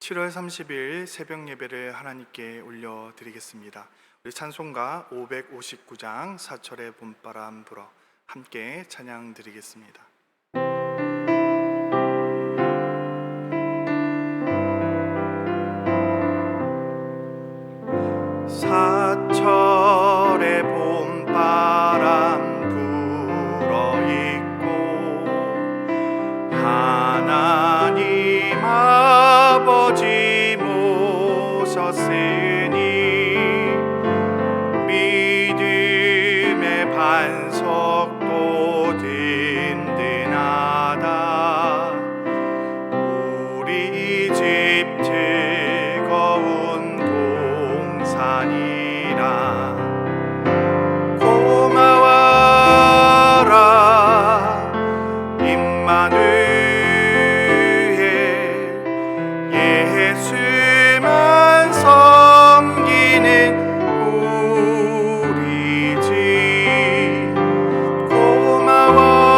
7월 30일 새벽 예배를 하나님께 올려드리겠습니다. 우리 찬송가 559장 사철의 봄바람 불어 함께 찬양 드리겠습니다. 사철의 봄바람 불어 있고 하나님 아버지 모셨으니 믿음의 반석도 든든하다. 우리 집 즐거운 동산이라. 고마워라 임마누엘, 예수만 섬기는 우리 집. 고마워라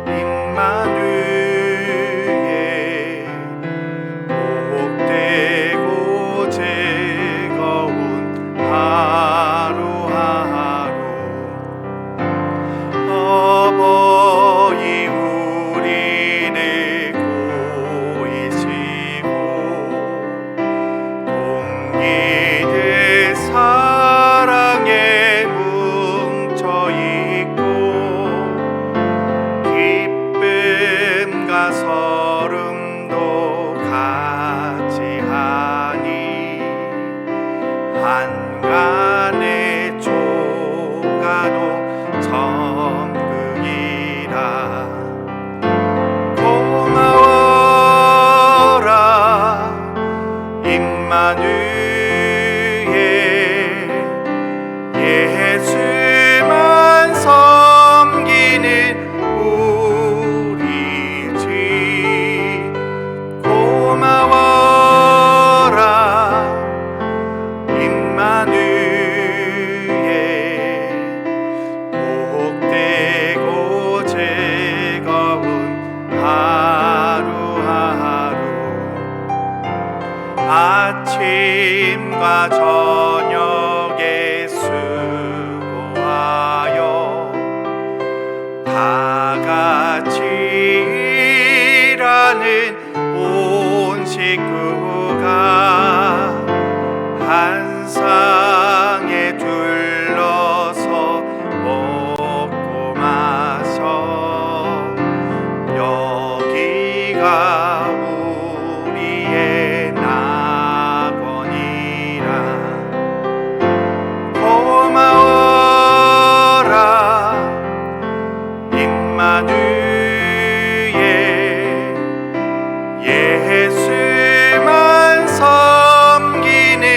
임마누엘, 복되고 즐거운 하루하루. 어버이 우리를 고이시고 동기들 사랑에 뭉쳐있고 기쁨과 서름도 같이 하니 한간의 조가도 천국이라. 고마워라 임마누엘, 예수만 섬기는 우리 집. 고마워라 임마누엘, 복되고 즐거운 하루하루. 아침과 저녁에 수고하여 다 같이 일하는 온 식구가 한 상에 둘러서 먹고 마셔. 여기가 우리의 낙원이라. 고마워라 임마누엘, 예수만 섬기는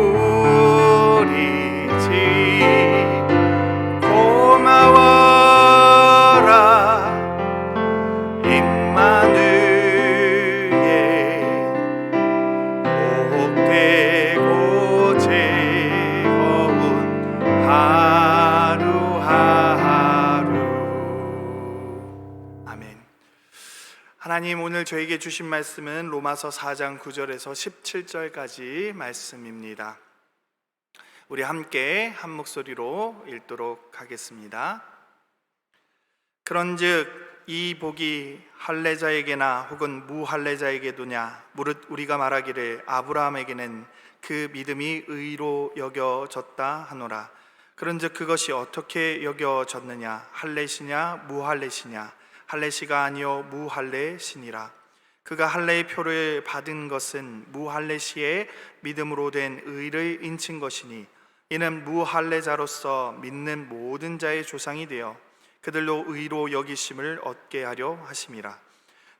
우리 집. 고마워라 임마누엘, 복되고 즐거운 하루하루. 아멘. 하나님, 오늘 저에게 주신 말씀은 로마서 4장 9절에서 17절까지 말씀입니다. 우리 함께 한 목소리로 읽도록 하겠습니다. 그런즉 이 복이 할례자에게나 혹은 무할례자에게도냐? 무릇 우리가 말하기를 아브라함에게는 그 믿음이 의로 여겨졌다 하노라. 그런즉 그것이 어떻게 여겨졌느냐? 할례시냐 무할례시냐? 할례시가 아니요 무할례시니라. 그가 할례의 표를 받은 것은 무할례시의 믿음으로 된 의를 인친 것이니 이는 무할례자로서 믿는 모든 자의 조상이 되어 그들로 의로 여기심을 얻게 하려 하심이라.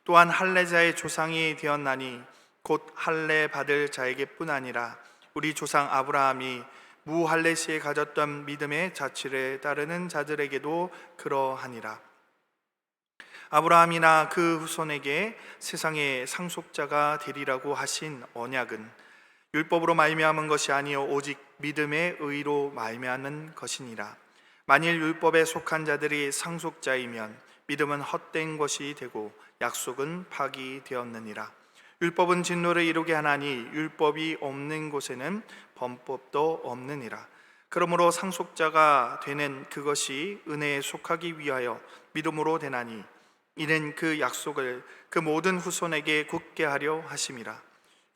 또한 할례자의 조상이 되었나니 곧 할례 받을 자에게뿐 아니라 우리 조상 아브라함이 무할례시에 가졌던 믿음의 자취를 따르는 자들에게도 그러하니라. 아브라함이나 그 후손에게 세상의 상속자가 되리라고 하신 언약은 율법으로 말미암은 것이 아니요 오직 믿음의 의로 말미암은 것이니라. 만일 율법에 속한 자들이 상속자이면 믿음은 헛된 것이 되고 약속은 파기되었느니라. 율법은 진노를 이루게 하나니 율법이 없는 곳에는 범법도 없느니라. 그러므로 상속자가 되는 그것이 은혜에 속하기 위하여 믿음으로 되나니 이는 그 약속을 그 모든 후손에게 굳게 하려 하심이라.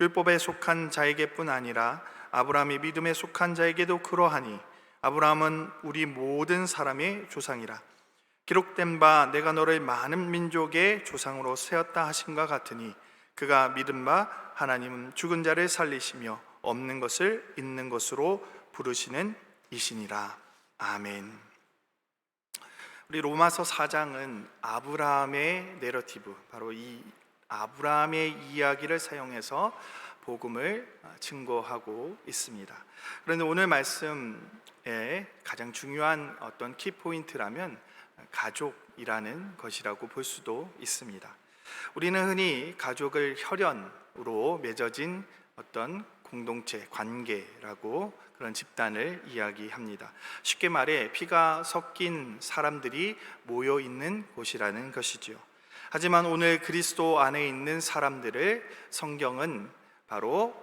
율법에 속한 자에게뿐 아니라 아브라함이 믿음에 속한 자에게도 그러하니 아브라함은 우리 모든 사람의 조상이라. 기록된 바 내가 너를 많은 민족의 조상으로 세웠다 하심과 같으니 그가 믿은 바 하나님은 죽은 자를 살리시며 없는 것을 있는 것으로 부르시는 이시니라. 아멘. 우리 로마서 4장은 아브라함의 내러티브, 바로 이 아브라함의 이야기를 사용해서 복음을 증거하고 있습니다. 그런데 오늘 말씀의 가장 중요한 어떤 키포인트라면 가족이라는 것이라고 볼 수도 있습니다. 우리는 흔히 가족을 혈연으로 맺어진 어떤 공동체, 관계라고 그런 집단을 이야기합니다. 쉽게 말해 피가 섞인 사람들이 모여 있는 곳이라는 것이지요. 하지만 오늘 그리스도 안에 있는 사람들을 성경은 바로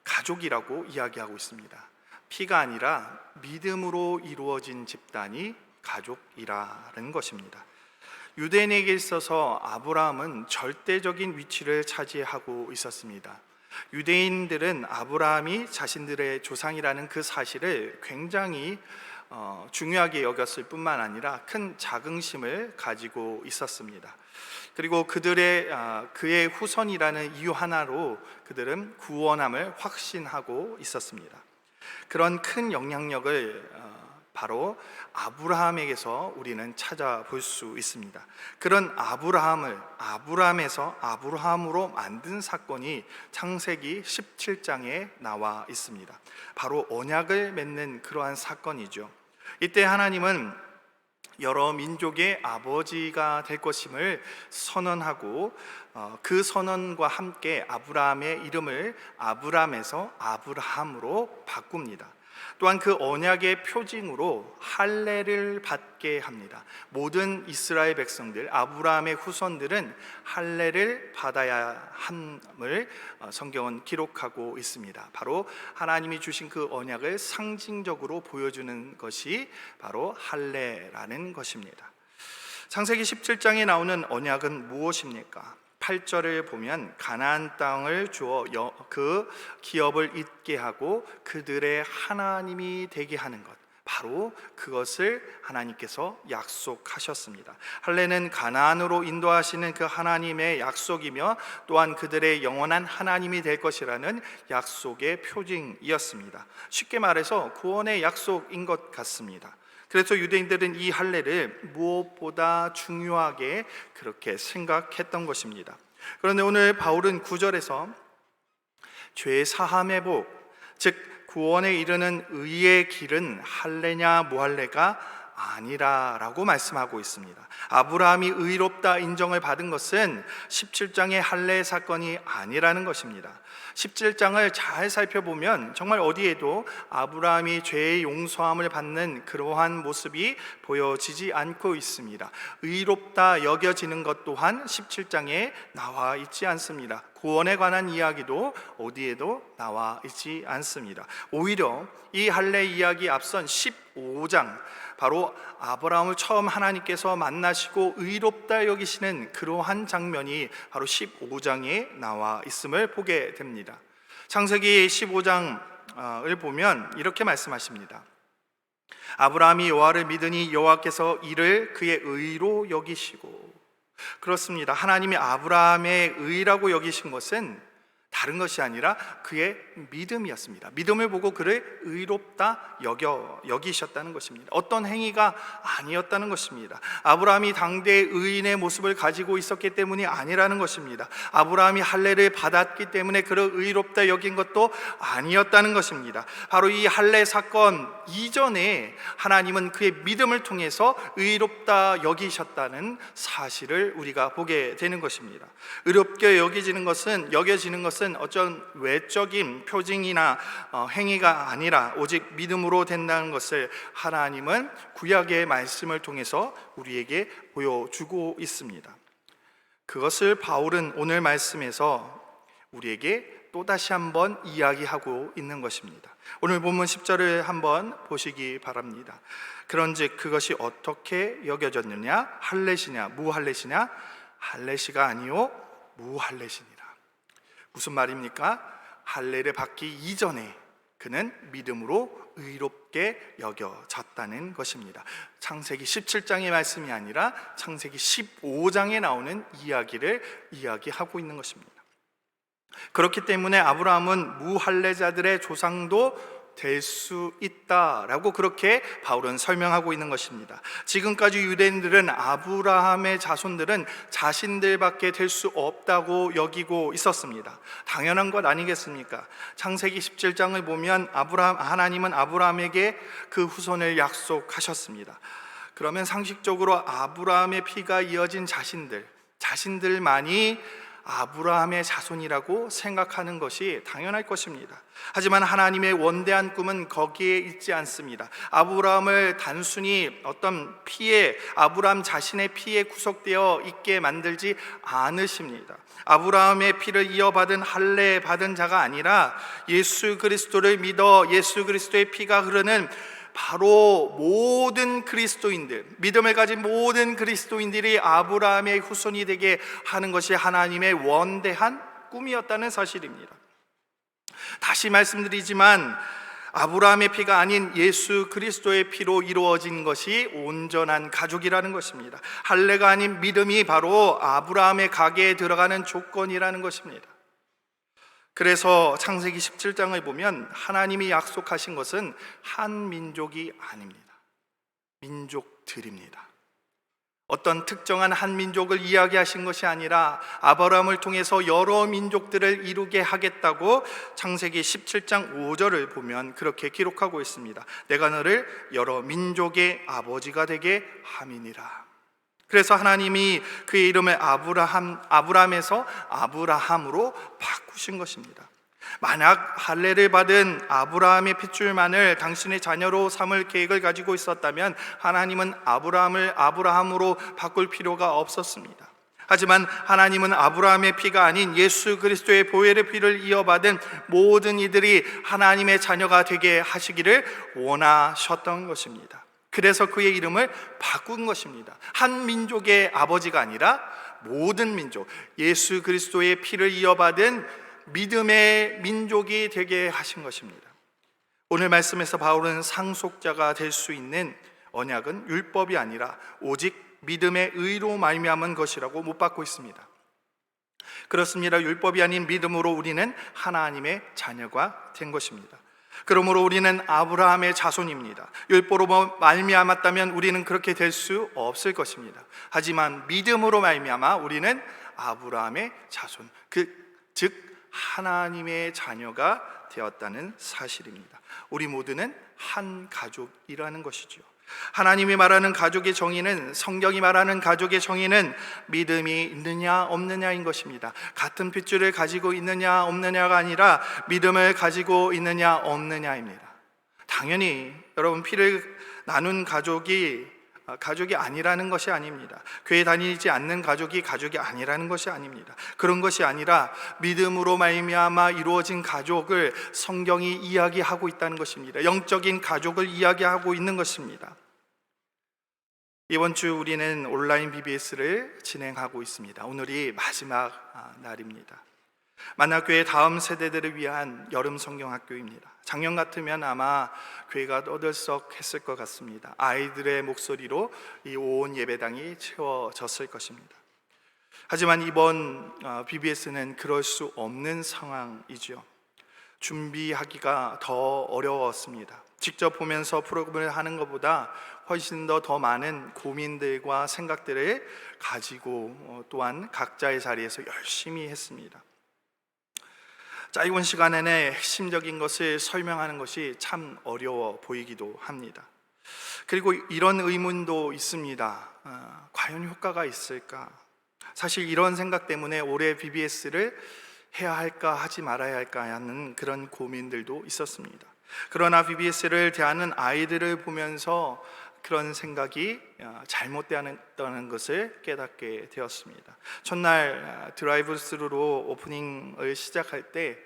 가족이라고 이야기하고 있습니다. 피가 아니라 믿음으로 이루어진 집단이 가족이라는 것입니다. 유대인에게 있어서 아브라함은 절대적인 위치를 차지하고 있었습니다. 유대인들은 아브라함이 자신들의 조상이라는 그 사실을 굉장히 중요하게 여겼을 뿐만 아니라 큰 자긍심을 가지고 있었습니다. 그리고 그의 후손이라는 이유 하나로 그들은 구원함을 확신하고 있었습니다. 그런 큰 영향력을 바로 아브라함에게서 우리는 찾아볼 수 있습니다. 그런 아브라함에서 아브라함으로 만든 사건이 창세기 17장에 나와 있습니다. 바로 언약을 맺는 그러한 사건이죠. 이때 하나님은 여러 민족의 아버지가 될 것임을 선언하고 그 선언과 함께 아브라함의 이름을 아브람에서 아브라함으로 바꿉니다. 또한 그 언약의 표징으로 할례를 받게 합니다. 모든 이스라엘 백성들, 아브라함의 후손들은 할례를 받아야 함을 성경은 기록하고 있습니다. 바로 하나님이 주신 그 언약을 상징적으로 보여주는 것이 바로 할례라는 것입니다. 창세기 17장에 나오는 언약은 무엇입니까? 8절을 보면 가나안 땅을 주어 그 기업을 잇게 하고 그들의 하나님이 되게 하는 것, 바로 그것을 하나님께서 약속하셨습니다. 할례는 가나안으로 인도하시는 그 하나님의 약속이며 또한 그들의 영원한 하나님이 될 것이라는 약속의 표징이었습니다. 쉽게 말해서 구원의 약속인 것 같습니다. 그래서 유대인들은 이 할례를 무엇보다 중요하게 그렇게 생각했던 것입니다. 그런데 오늘 바울은 9절에서 죄 사함의 복, 즉 구원에 이르는 의의 길은 할례냐 무할례가 아니라라고 말씀하고 있습니다. 아브라함이 의롭다 인정을 받은 것은 17장의 할례 사건이 아니라는 것입니다. 17장을 잘 살펴보면 정말 어디에도 아브라함이 죄의 용서함을 받는 그러한 모습이 보여지지 않고 있습니다. 의롭다 여겨지는 것 또한 17장에 나와 있지 않습니다. 구원에 관한 이야기도 어디에도 나와 있지 않습니다. 오히려 이 할례 이야기 앞선 15장, 바로 아브라함을 처음 하나님께서 만나시고 의롭다 여기시는 그러한 장면이 바로 15장에 나와 있음을 보게 됩니다. 창세기 15장을 보면 이렇게 말씀하십니다. 아브라함이 여호와를 믿으니 여호와께서 이를 그의 의로 여기시고. 그렇습니다. 하나님이 아브라함의 의라고 여기신 것은 다른 것이 아니라 그의 믿음이었습니다. 믿음을 보고 그를 의롭다 여기셨다는 것입니다. 어떤 행위가 아니었다는 것입니다. 아브라함이 당대의 의인의 모습을 가지고 있었기 때문이 아니라는 것입니다. 아브라함이 할례를 받았기 때문에 그를 의롭다 여긴 것도 아니었다는 것입니다. 바로 이 할례 사건 이전에 하나님은 그의 믿음을 통해서 의롭다 여기셨다는 사실을 우리가 보게 되는 것입니다. 의롭게 여겨지는 것은 어떤 외적인 표징이나 행위가 아니라 오직 믿음으로 된다는 것을 하나님은 구약의 말씀을 통해서 우리에게 보여주고 있습니다. 그것을 바울은 오늘 말씀에서 우리에게 또다시 한번 이야기하고 있는 것입니다. 오늘 본문 10절을 한번 보시기 바랍니다. 그런즉 그것이 어떻게 여겨졌느냐? 할례시냐 무할례시냐? 할례시가 아니요 무할례시니라. 무슨 말입니까? 할례를 받기 이전에 그는 믿음으로 의롭게 여겨졌다는 것입니다. 창세기 17장의 말씀이 아니라 창세기 15장에 나오는 이야기를 이야기하고 있는 것입니다. 그렇기 때문에 아브라함은 무할례자들의 조상도 될 수 있다라고 그렇게 바울은 설명하고 있는 것입니다. 지금까지 유대인들은 아브라함의 자손들은 자신들밖에 될 수 없다고 여기고 있었습니다. 당연한 것 아니겠습니까? 창세기 17장을 보면 하나님은 아브라함에게 그 후손을 약속하셨습니다. 그러면 상식적으로 아브라함의 피가 이어진 자신들만이 아브라함의 자손이라고 생각하는 것이 당연할 것입니다. 하지만 하나님의 원대한 꿈은 거기에 있지 않습니다. 아브라함을 단순히 어떤 아브라함 자신의 피에 구속되어 있게 만들지 않으십니다. 아브라함의 피를 이어받은 할례 받은 자가 아니라 예수 그리스도를 믿어 예수 그리스도의 피가 흐르는 바로 모든 그리스도인들, 믿음을 가진 모든 그리스도인들이 아브라함의 후손이 되게 하는 것이 하나님의 원대한 꿈이었다는 사실입니다. 다시 말씀드리지만 아브라함의 피가 아닌 예수 그리스도의 피로 이루어진 것이 온전한 가족이라는 것입니다. 할례가 아닌 믿음이 바로 아브라함의 가계에 들어가는 조건이라는 것입니다. 그래서 창세기 17장을 보면 하나님이 약속하신 것은 한 민족이 아닙니다. 민족들입니다. 어떤 특정한 한 민족을 이야기하신 것이 아니라 아브라함을 통해서 여러 민족들을 이루게 하겠다고 창세기 17장 5절을 보면 그렇게 기록하고 있습니다. 내가 너를 여러 민족의 아버지가 되게 함이니라. 그래서 하나님이 그의 이름을 아브라함에서 아브라함으로 바꾸신 것입니다. 만약 할례를 받은 아브라함의 핏줄만을 당신의 자녀로 삼을 계획을 가지고 있었다면 하나님은 아브라함을 아브라함으로 바꿀 필요가 없었습니다. 하지만 하나님은 아브라함의 피가 아닌 예수 그리스도의 보혈의 피를 이어받은 모든 이들이 하나님의 자녀가 되게 하시기를 원하셨던 것입니다. 그래서 그의 이름을 바꾼 것입니다. 한 민족의 아버지가 아니라 모든 민족, 예수 그리스도의 피를 이어받은 믿음의 민족이 되게 하신 것입니다. 오늘 말씀에서 바울은 상속자가 될 수 있는 언약은 율법이 아니라 오직 믿음의 의로 말미암은 것이라고 못 받고 있습니다. 그렇습니다. 율법이 아닌 믿음으로 우리는 하나님의 자녀가 된 것입니다. 그러므로 우리는 아브라함의 자손입니다. 율법으로 말미암았다면 우리는 그렇게 될 수 없을 것입니다. 하지만 믿음으로 말미암아 우리는 아브라함의 자손, 즉 하나님의 자녀가 되었다는 사실입니다. 우리 모두는 한 가족이라는 것이죠. 하나님이 말하는 가족의 정의는, 성경이 말하는 가족의 정의는 믿음이 있느냐 없느냐인 것입니다. 같은 핏줄을 가지고 있느냐 없느냐가 아니라 믿음을 가지고 있느냐 없느냐입니다. 당연히 여러분, 피를 나눈 가족이 아니라는 것이 아닙니다. 교회 다니지 않는 가족이 아니라는 것이 아닙니다. 그런 것이 아니라 믿음으로 말미암아 이루어진 가족을 성경이 이야기하고 있다는 것입니다. 영적인 가족을 이야기하고 있는 것입니다. 이번 주 우리는 온라인 BBS를 진행하고 있습니다. 오늘이 마지막 날입니다. 만나교회 다음 세대들을 위한 여름 성경학교입니다. 작년 같으면 아마 교회가 떠들썩했을 것 같습니다. 아이들의 목소리로 이 온 예배당이 채워졌을 것입니다. 하지만 이번 BBS는 그럴 수 없는 상황이죠. 준비하기가 더 어려웠습니다. 직접 보면서 프로그램을 하는 것보다 훨씬 더 많은 고민들과 생각들을 가지고 또한 각자의 자리에서 열심히 했습니다. 짧은 시간 내내 핵심적인 것을 설명하는 것이 참 어려워 보이기도 합니다. 그리고 이런 의문도 있습니다. 과연 효과가 있을까? 사실 이런 생각 때문에 올해 BBS를 해야 할까 하지 말아야 할까 하는 그런 고민들도 있었습니다. 그러나 BBS를 대하는 아이들을 보면서 그런 생각이 잘못되었다는 것을 깨닫게 되었습니다. 첫날 드라이브 스루로 오프닝을 시작할 때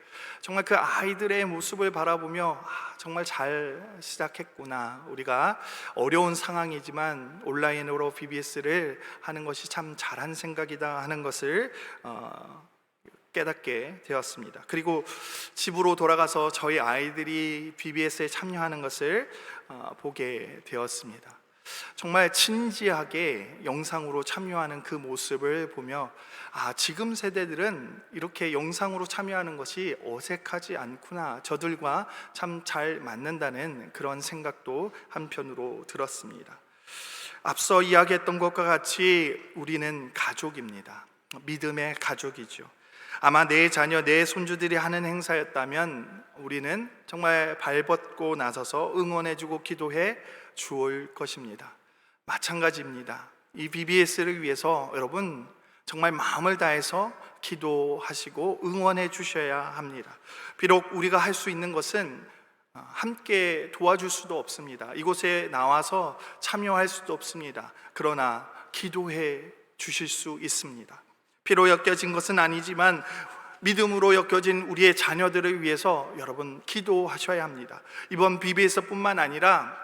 정말 그 아이들의 모습을 바라보며 정말 잘 시작했구나, 우리가 어려운 상황이지만 온라인으로 BBS를 하는 것이 참 잘한 생각이다 하는 것을 깨닫게 되었습니다. 그리고 집으로 돌아가서 저희 아이들이 BBS에 참여하는 것을 보게 되었습니다. 정말 진지하게 영상으로 참여하는 그 모습을 보며 지금 세대들은 이렇게 영상으로 참여하는 것이 어색하지 않구나, 저들과 참 잘 맞는다는 그런 생각도 한편으로 들었습니다. 앞서 이야기했던 것과 같이 우리는 가족입니다. 믿음의 가족이죠. 아마 내 자녀, 내 손주들이 하는 행사였다면 우리는 정말 발벗고 나서서 응원해주고 기도해 주올 것입니다. 마찬가지입니다. 이 BBS를 위해서 여러분 정말 마음을 다해서 기도하시고 응원해 주셔야 합니다. 비록 우리가 할 수 있는 것은 함께 도와줄 수도 없습니다. 이곳에 나와서 참여할 수도 없습니다. 그러나 기도해 주실 수 있습니다. 피로 엮여진 것은 아니지만 믿음으로 엮여진 우리의 자녀들을 위해서 여러분 기도하셔야 합니다. 이번 BBS뿐만 아니라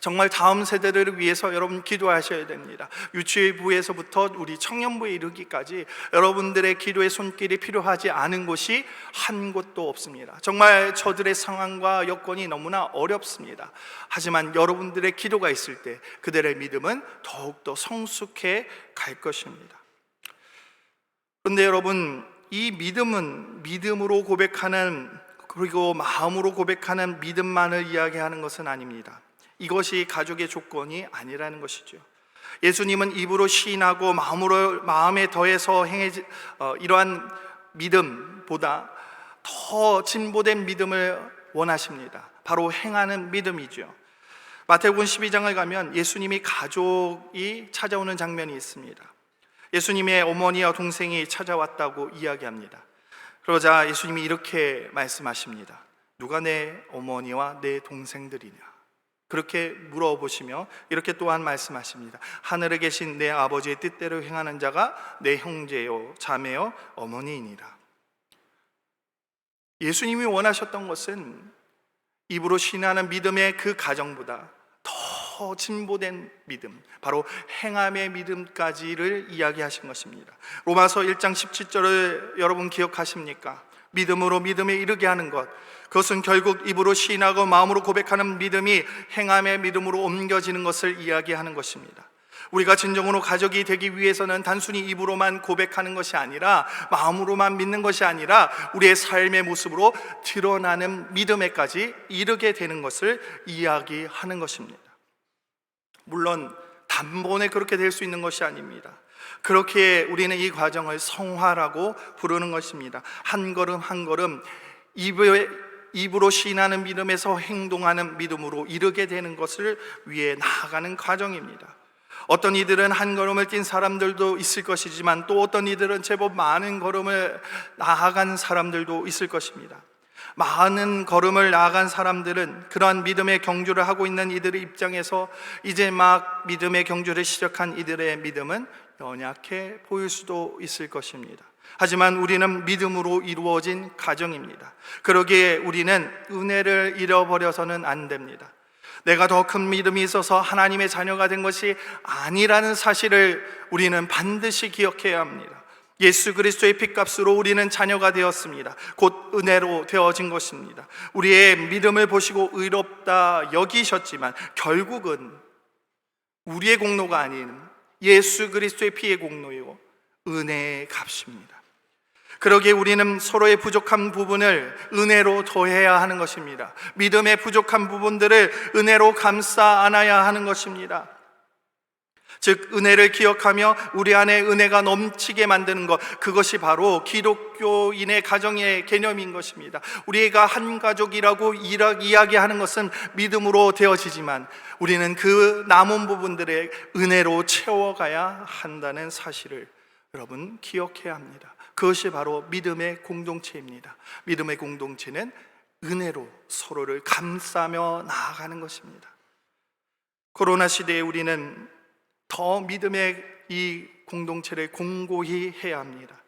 정말 다음 세대들을 위해서 여러분 기도하셔야 됩니다. 유치부에서부터 우리 청년부에 이르기까지 여러분들의 기도의 손길이 필요하지 않은 곳이 한 곳도 없습니다. 정말 저들의 상황과 여건이 너무나 어렵습니다. 하지만 여러분들의 기도가 있을 때 그들의 믿음은 더욱더 성숙해 갈 것입니다. 그런데 여러분, 이 믿음은 믿음으로 고백하는, 그리고 마음으로 고백하는 믿음만을 이야기하는 것은 아닙니다. 이것이 가족의 조건이 아니라는 것이죠. 예수님은 입으로 시인하고 마음에 더해서 이러한 믿음보다 더 진보된 믿음을 원하십니다. 바로 행하는 믿음이죠. 마태복음 12장을 가면 예수님이 가족이 찾아오는 장면이 있습니다. 예수님의 어머니와 동생이 찾아왔다고 이야기합니다. 그러자 예수님이 이렇게 말씀하십니다. 누가 내 어머니와 내 동생들이냐? 그렇게 물어보시며 이렇게 또한 말씀하십니다. 하늘에 계신 내 아버지의 뜻대로 행하는 자가 내 형제요 자매요 어머니이니라. 예수님이 원하셨던 것은 입으로 신하는 믿음의 그 가정보다 더 진보된 믿음, 바로 행함의 믿음까지를 이야기하신 것입니다. 로마서 1장 17절을 여러분 기억하십니까? 믿음으로 믿음에 이르게 하는 것, 그것은 결국 입으로 시인하고 마음으로 고백하는 믿음이 행함의 믿음으로 옮겨지는 것을 이야기하는 것입니다. 우리가 진정으로 가족이 되기 위해서는 단순히 입으로만 고백하는 것이 아니라, 마음으로만 믿는 것이 아니라 우리의 삶의 모습으로 드러나는 믿음에까지 이르게 되는 것을 이야기하는 것입니다. 물론 단번에 그렇게 될 수 있는 것이 아닙니다. 그렇게 우리는 이 과정을 성화라고 부르는 것입니다. 한 걸음 한 걸음 입으로 시인하는 믿음에서 행동하는 믿음으로 이르게 되는 것을 위해 나아가는 과정입니다. 어떤 이들은 한 걸음을 뛴 사람들도 있을 것이지만 또 어떤 이들은 제법 많은 걸음을 나아간 사람들도 있을 것입니다. 많은 걸음을 나아간 사람들은 그러한 믿음의 경주를 하고 있는 이들의 입장에서 이제 막 믿음의 경주를 시작한 이들의 믿음은 연약해 보일 수도 있을 것입니다. 하지만 우리는 믿음으로 이루어진 가정입니다. 그러기에 우리는 은혜를 잃어버려서는 안 됩니다. 내가 더 큰 믿음이 있어서 하나님의 자녀가 된 것이 아니라는 사실을 우리는 반드시 기억해야 합니다. 예수 그리스도의 핏값으로 우리는 자녀가 되었습니다. 곧 은혜로 되어진 것입니다. 우리의 믿음을 보시고 의롭다 여기셨지만 결국은 우리의 공로가 아닌 예수 그리스도의 피의 공로요 은혜의 값입니다. 그러기에 우리는 서로의 부족한 부분을 은혜로 더해야 하는 것입니다. 믿음의 부족한 부분들을 은혜로 감싸 안아야 하는 것입니다. 즉 은혜를 기억하며 우리 안에 은혜가 넘치게 만드는 것, 그것이 바로 기독교인의 가정의 개념인 것입니다. 우리가 한 가족이라고 이야기하는 것은 믿음으로 되어지지만 우리는 그 남은 부분들의 은혜로 채워가야 한다는 사실을 여러분 기억해야 합니다. 그것이 바로 믿음의 공동체입니다. 믿음의 공동체는 은혜로 서로를 감싸며 나아가는 것입니다. 코로나 시대에 우리는 더 믿음의 이 공동체를 공고히 해야 합니다.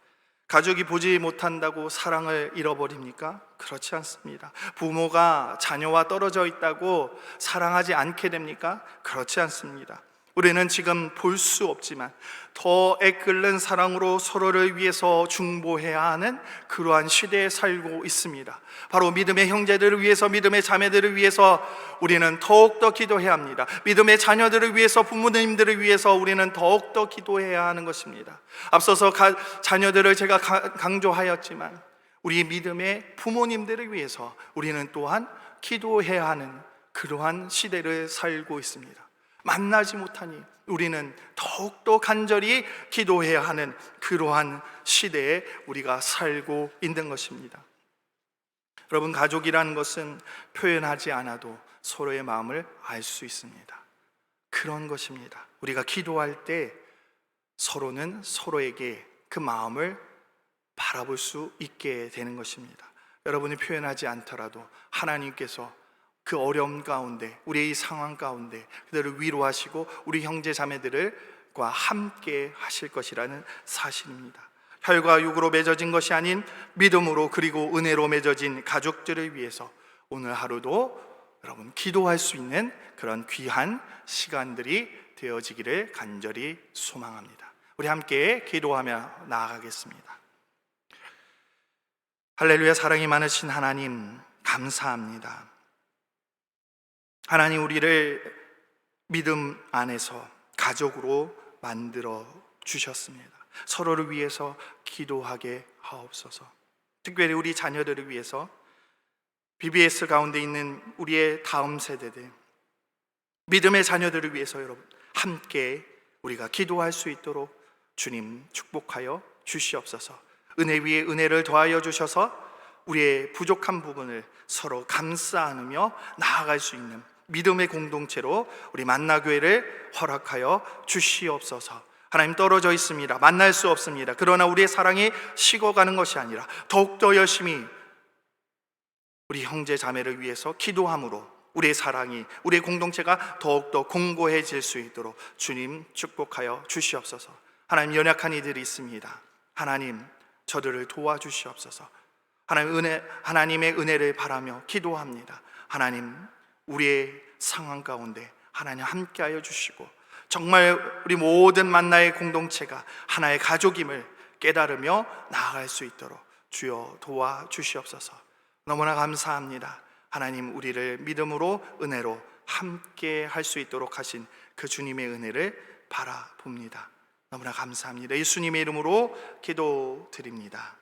가족이 보지 못한다고 사랑을 잃어버립니까? 그렇지 않습니다. 부모가 자녀와 떨어져 있다고 사랑하지 않게 됩니까? 그렇지 않습니다. 우리는 지금 볼 수 없지만 더 애끓는 사랑으로 서로를 위해서 중보해야 하는 그러한 시대에 살고 있습니다. 바로 믿음의 형제들을 위해서, 믿음의 자매들을 위해서 우리는 더욱더 기도해야 합니다. 믿음의 자녀들을 위해서, 부모님들을 위해서 우리는 더욱더 기도해야 하는 것입니다. 앞서서 자녀들을 제가 강조하였지만 우리 믿음의 부모님들을 위해서 우리는 또한 기도해야 하는 그러한 시대를 살고 있습니다. 만나지 못하니 우리는 더욱더 간절히 기도해야 하는 그러한 시대에 우리가 살고 있는 것입니다. 여러분, 가족이라는 것은 표현하지 않아도 서로의 마음을 알 수 있습니다. 그런 것입니다. 우리가 기도할 때 서로는 서로에게 그 마음을 바라볼 수 있게 되는 것입니다. 여러분이 표현하지 않더라도 하나님께서 그 어려움 가운데, 우리의 이 상황 가운데 그들을 위로하시고 우리 형제 자매들과 함께 하실 것이라는 사실입니다. 혈과 육으로 맺어진 것이 아닌 믿음으로 그리고 은혜로 맺어진 가족들을 위해서 오늘 하루도 여러분 기도할 수 있는 그런 귀한 시간들이 되어지기를 간절히 소망합니다. 우리 함께 기도하며 나아가겠습니다. 할렐루야. 사랑이 많으신 하나님, 감사합니다. 하나님, 우리를 믿음 안에서 가족으로 만들어 주셨습니다. 서로를 위해서 기도하게 하옵소서. 특별히 우리 자녀들을 위해서, BBS 가운데 있는 우리의 다음 세대들, 믿음의 자녀들을 위해서 여러분 함께 우리가 기도할 수 있도록 주님 축복하여 주시옵소서. 은혜 위에 은혜를 더하여 주셔서 우리의 부족한 부분을 서로 감싸 안으며 나아갈 수 있는 믿음의 공동체로 우리 만나교회를 허락하여 주시옵소서. 하나님, 떨어져 있습니다. 만날 수 없습니다. 그러나 우리의 사랑이 식어가는 것이 아니라 더욱더 열심히 우리 형제 자매를 위해서 기도함으로 우리의 사랑이, 우리의 공동체가 더욱더 공고해질 수 있도록 주님 축복하여 주시옵소서. 하나님, 연약한 이들이 있습니다. 하나님, 저들을 도와주시옵소서. 하나님의 은혜를 바라며 기도합니다. 하나님, 우리의 상황 가운데 하나님 함께하여 주시고 정말 우리 모든 만나의 공동체가 하나의 가족임을 깨달으며 나아갈 수 있도록 주여 도와주시옵소서. 너무나 감사합니다. 하나님, 우리를 믿음으로 은혜로 함께 할 수 있도록 하신 그 주님의 은혜를 바라봅니다. 너무나 감사합니다. 예수님의 이름으로 기도드립니다.